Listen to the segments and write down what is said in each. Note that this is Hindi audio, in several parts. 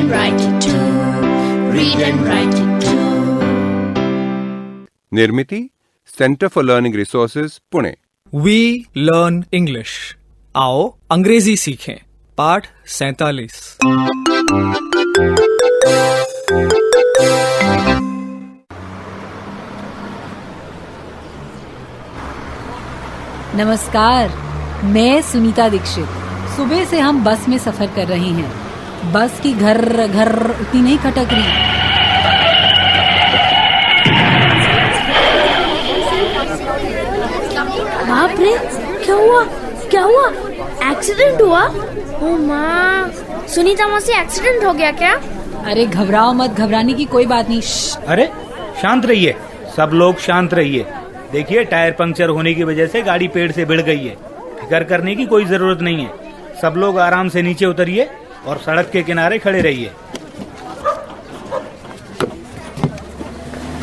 and write it too. Read and write it too. Nirmiti centre for learning resources Pune. We learn English. आओ अंग्रेजी सीखें। पाठ 47। नमस्कार, मैं सुनीता दीक्षित। सुबह से हम बस में सफर कर रहे हैं। बस की घर घर उतनी नहीं खटक रही। बाप रे, क्या हुआ? क्या हुआ? एक्सीडेंट हुआ? ओ माँ, सुनीता मौसी एक्सीडेंट हो गया क्या? अरे घबराओ मत, घबराने की कोई बात नहीं। अरे शांत रहिए, सब लोग शांत रहिए। देखिए, टायर पंक्चर होने की वजह से गाड़ी पेड़ से भिड़ गई है। फिक्र करने की कोई जरूरत नहीं है। सब लोग आराम से नीचे उतरिए और सड़क के किनारे खड़े रहिए।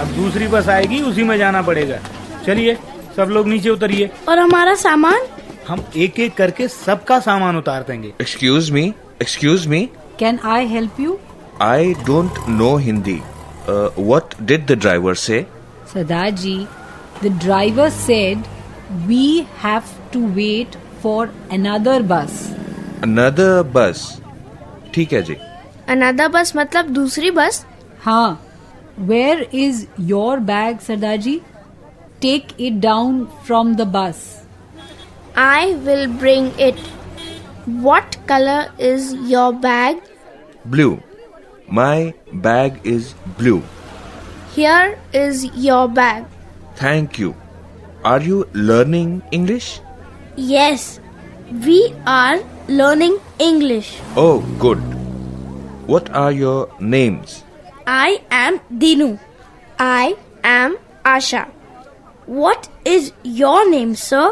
अब दूसरी बस आएगी, उसी में जाना पड़ेगा। चलिए सब लोग नीचे उतरिए। और हमारा सामान? हम एक एक करके सबका सामान उतार देंगे। Excuse me. Can I help you? I don't know Hindi. What did the driver say? Sardar ji, the driver said we have to wait for another bus. Another bus. ठीक है जी। अनदर बस मतलब दूसरी बस? हाँ। Where is your bag, Sardar ji? Take it down from the bus. I will bring it. What color is your bag? Blue. My bag is blue. Here is your bag. Thank you. Are you learning English? Yes, we are learning English. Oh, good. What are your names? I am Dinu. I am Asha. What is your name, sir?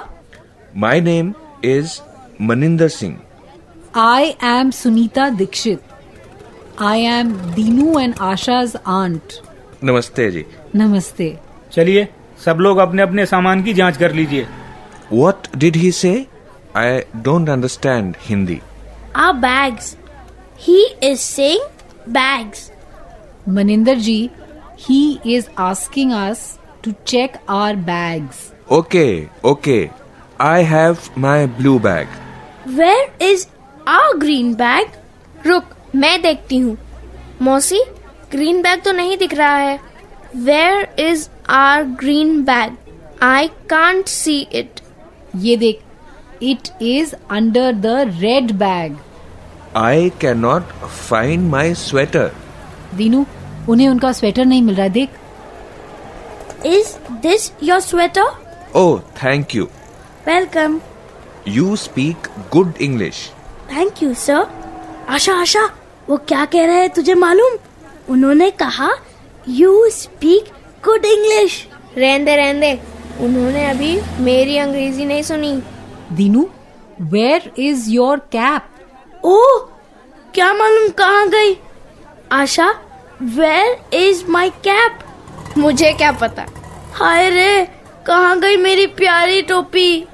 My name is Maninder Singh. I am Sunita Dikshit. I am Dinu and Asha's aunt. नमस्ते जी। नमस्ते। चलिए सब लोग अपने अपने सामान की जांच कर लीजिए। What did he say? I don't understand Hindi. Our bags. He is saying bags. Maninder ji, he is asking us to check our bags. Okay. I have my blue bag. Where is our green bag? रुक, मैं देखती हूँ। मौसी, ग्रीन बैग तो नहीं दिख रहा है। Where is our green bag? I can't see it. ये देख, it is under the red bag. I cannot find my sweater. Dinu, उन्हें उनका स्वेटर नहीं मिल रहा है, देख। Is this your sweater? Oh, thank you. Welcome. You speak good English. Thank you, sir. आशा, वो क्या कह रहे हैं तुझे मालूम? उन्होंने कहा You speak good English. रहने, उन्होंने अभी मेरी अंग्रेजी नहीं सुनी। Dinu, where is your cap? ओह, क्या मालूम कहाँ गई? आशा, where is my cap? मुझे क्या पता। हाय रे, कहाँ गई मेरी प्यारी टोपी?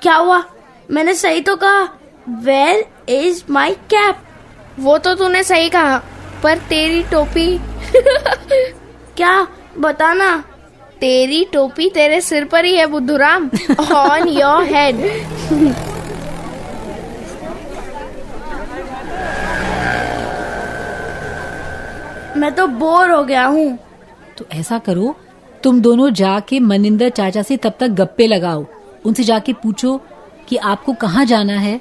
क्या हुआ? मैंने सही तो कहा। Where is my cap? वो तो तूने सही कहा, पर तेरी टोपी क्या? बताना। तेरी टोपी तेरे सिर पर ही है बुद्धूराम। On your head. मैं तो बोर हो गया हूँ। तो ऐसा करो, तुम दोनों जाके मनिंदर चाचा से तब तक गप्पे लगाओ। उनसे जाके पूछो कि आपको कहाँ जाना है।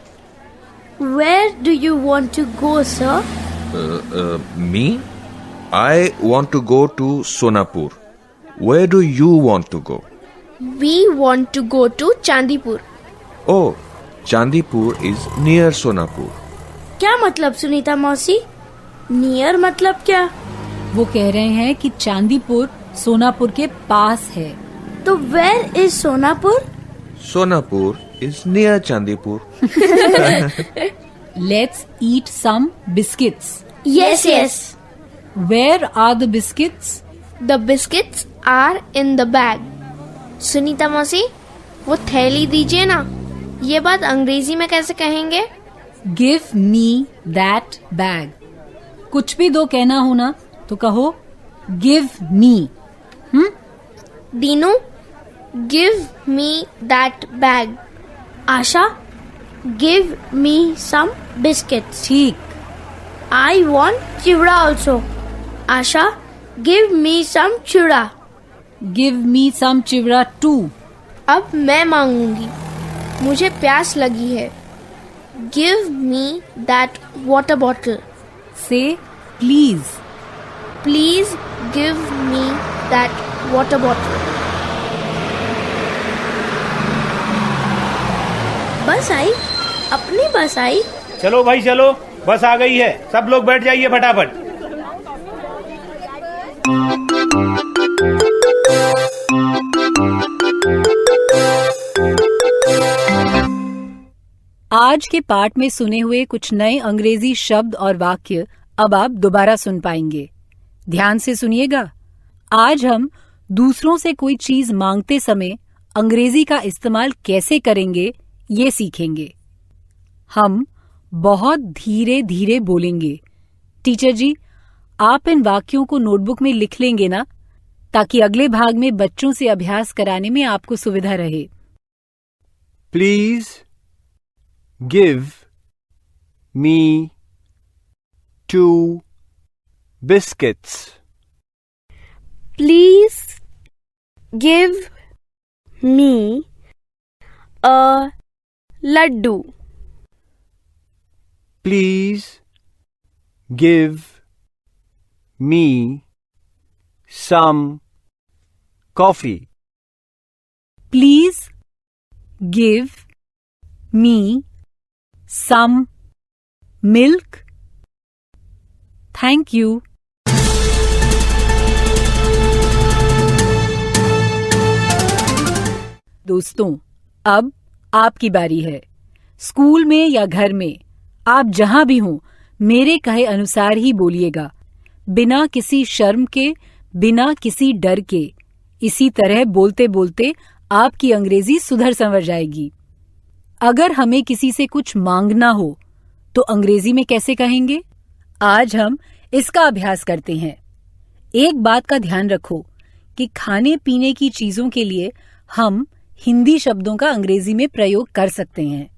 Where do you want to go, sir? Me? I want to go to Sonapur. Where do you want to go? We want to go to Chandipur. Oh, Chandipur is near Sonapur. क्या मतलब सुनीता मौसी? नियर मतलब क्या? वो कह रहे हैं कि चांदीपुर सोनापुर के पास है। तो where is Sonapur? Sonapur is near Chandipur. Let's eat some biscuits. Yes. Where are the biscuits? The biscuits are in the bag. Sunita मौसी, वो थैली दीजिए ना। ये बात अंग्रेजी में कैसे कहेंगे? Give me that bag. कुछ भी दो कहना हो ना तो कहो give me. Dinu, give me that bag. Asha, give me some biscuits. ठीक। I want chivda also. Asha, give me some chivda. Give me some chivda too. अब मैं मांगूंगी, मुझे प्यास लगी है। Give me that water bottle. Say please. Please give me that water bottle. बस आई, अपनी बस आई। चलो भाई चलो, बस आ गई है, सब लोग बैठ जाइए फटाफट। आज के पाठ में सुने हुए कुछ नए अंग्रेजी शब्द और वाक्य अब आप दोबारा सुन पाएंगे। ध्यान से सुनिएगा। आज हम दूसरों से कोई चीज मांगते समय अंग्रेजी का इस्तेमाल कैसे करेंगे ये सीखेंगे। हम बहुत धीरे धीरे बोलेंगे। टीचर जी, आप इन वाक्यों को नोटबुक में लिख लेंगे ना, ताकि अगले भाग में बच्चों से अभ्यास कराने में आपको सुविधा रहे। Please give me 2 biscuits. Please give me a laddu. Please give me some coffee. Please give me some milk. Thank you. दोस्तों, अब आपकी बारी है। स्कूल में या घर में, आप जहां भी हों, मेरे कहे अनुसार ही बोलिएगा, बिना किसी शर्म के, बिना किसी डर के। इसी तरह बोलते बोलते आपकी अंग्रेजी सुधर संवर जाएगी। अगर हमें किसी से कुछ मांगना हो तो अंग्रेजी में कैसे कहेंगे? आज हम इसका अभ्यास करते हैं। एक बात का ध्यान रखो कि खाने पीने की चीजों के लिए हम हिंदी शब्दों का अंग्रेजी में प्रयोग कर सकते हैं।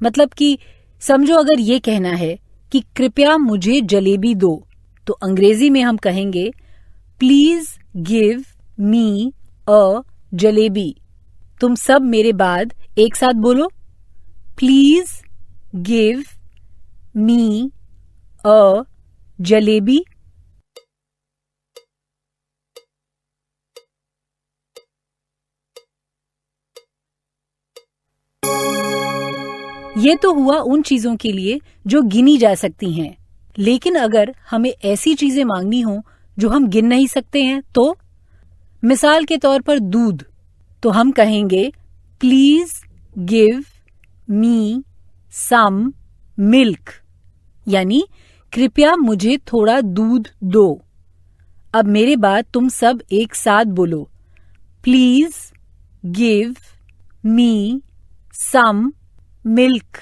मतलब कि समझो, अगर ये कहना है कि कृपया मुझे जलेबी दो, तो अंग्रेजी में हम कहेंगे प्लीज गिव मी अ जलेबी। तुम सब मेरे बाद एक साथ बोलो, प्लीज गिव मी अ जलेबी। ये तो हुआ उन चीजों के लिए जो गिनी जा सकती हैं। लेकिन अगर हमें ऐसी चीजें मांगनी हो जो हम गिन नहीं सकते हैं, तो मिसाल के तौर पर दूध, तो हम कहेंगे please give me some milk, यानी कृपया मुझे थोड़ा दूध दो। अब मेरे बाद तुम सब एक साथ बोलो, please give me some milk.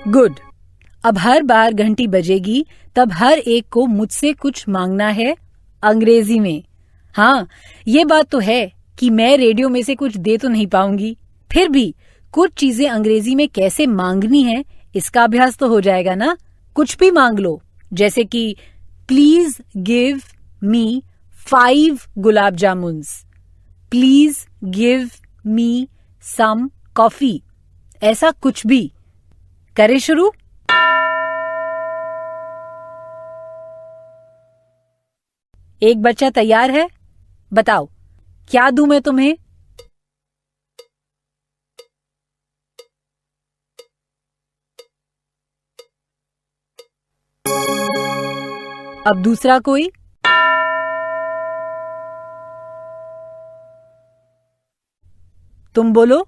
Good. अब हर बार घंटी बजेगी तब हर एक को मुझसे कुछ मांगना है अंग्रेजी में। हाँ, ये बात तो है कि मैं रेडियो में से कुछ दे तो नहीं पाऊंगी, फिर भी कुछ चीजें अंग्रेजी में कैसे मांगनी है इसका अभ्यास तो हो जाएगा ना। कुछ भी मांग लो, जैसे कि please give me 5 gulab jamuns, please give me some coffee, ऐसा कुछ भी। करें शुरू। एक बच्चा तैयार है? बताओ, क्या दूं मैं तुम्हें? अब दूसरा कोई? तुम बोलो।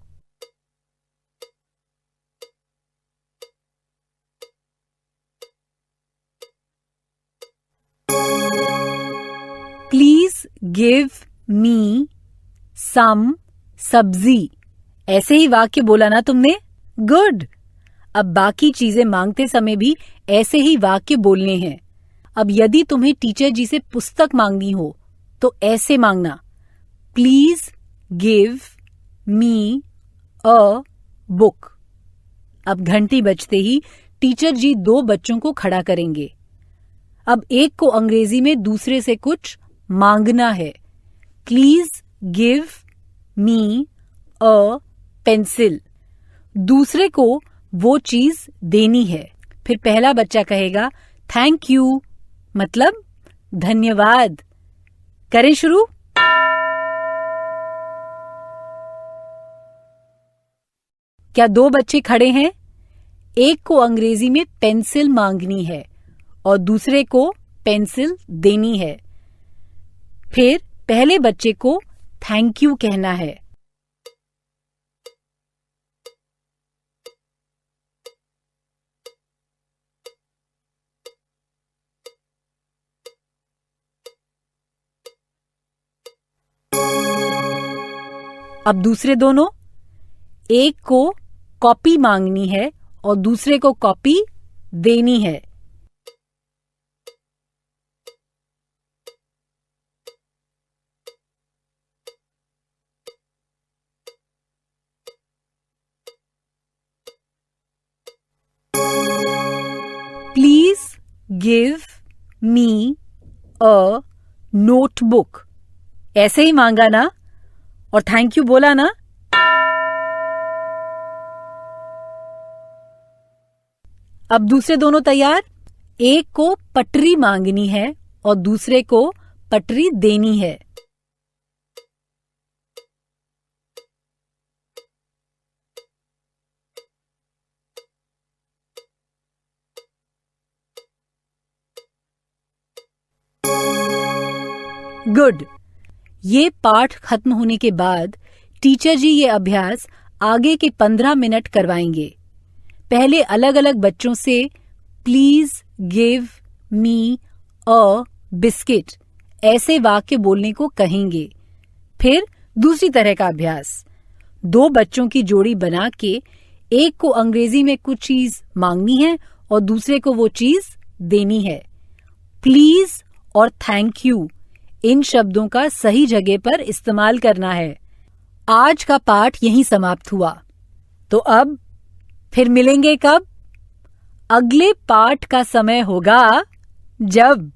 प्लीज गिव मी सम सब्जी। ऐसे ही वाक्य बोला ना तुमने? गुड। अब बाकी चीजें मांगते समय भी ऐसे ही वाक्य बोलने हैं। अब यदि तुम्हें टीचर जी से पुस्तक मांगनी हो तो ऐसे मांगना, please give me a book. अब घंटी बजते ही टीचर जी 2 बच्चों को खड़ा करेंगे। अब एक को अंग्रेजी में दूसरे से कुछ मांगना है। Please give me a pencil. दूसरे को वो चीज देनी है। फिर पहला बच्चा कहेगा थैंक यू, मतलब धन्यवाद। करें शुरू। क्या 2 बच्चे खड़े हैं? एक को अंग्रेजी में पेंसिल मांगनी है और दूसरे को पेंसिल देनी है। फिर पहले बच्चे को थैंक यू कहना है। अब दूसरे दोनों, एक को कॉपी मांगनी है और दूसरे को कॉपी देनी है। Please give me a notebook. ऐसे ही मांगा ना और थैंक यू बोला ना। अब दूसरे दोनों तैयार। एक को पटरी मांगनी है और दूसरे को पटरी देनी है। गुड। ये पाठ खत्म होने के बाद टीचर जी ये अभ्यास आगे के 15 मिनट करवाएंगे। पहले अलग अलग बच्चों से please give me a biscuit ऐसे वाक्य बोलने को कहेंगे। फिर दूसरी तरह का अभ्यास, 2 बच्चों की जोड़ी बना के एक को अंग्रेजी में कुछ चीज मांगनी है और दूसरे को वो चीज देनी है। प्लीज और थैंक यू इन शब्दों का सही जगह पर इस्तेमाल करना है। आज का पाठ यहीं समाप्त हुआ। तो अब फिर मिलेंगे कब? अगले पाठ का समय होगा जब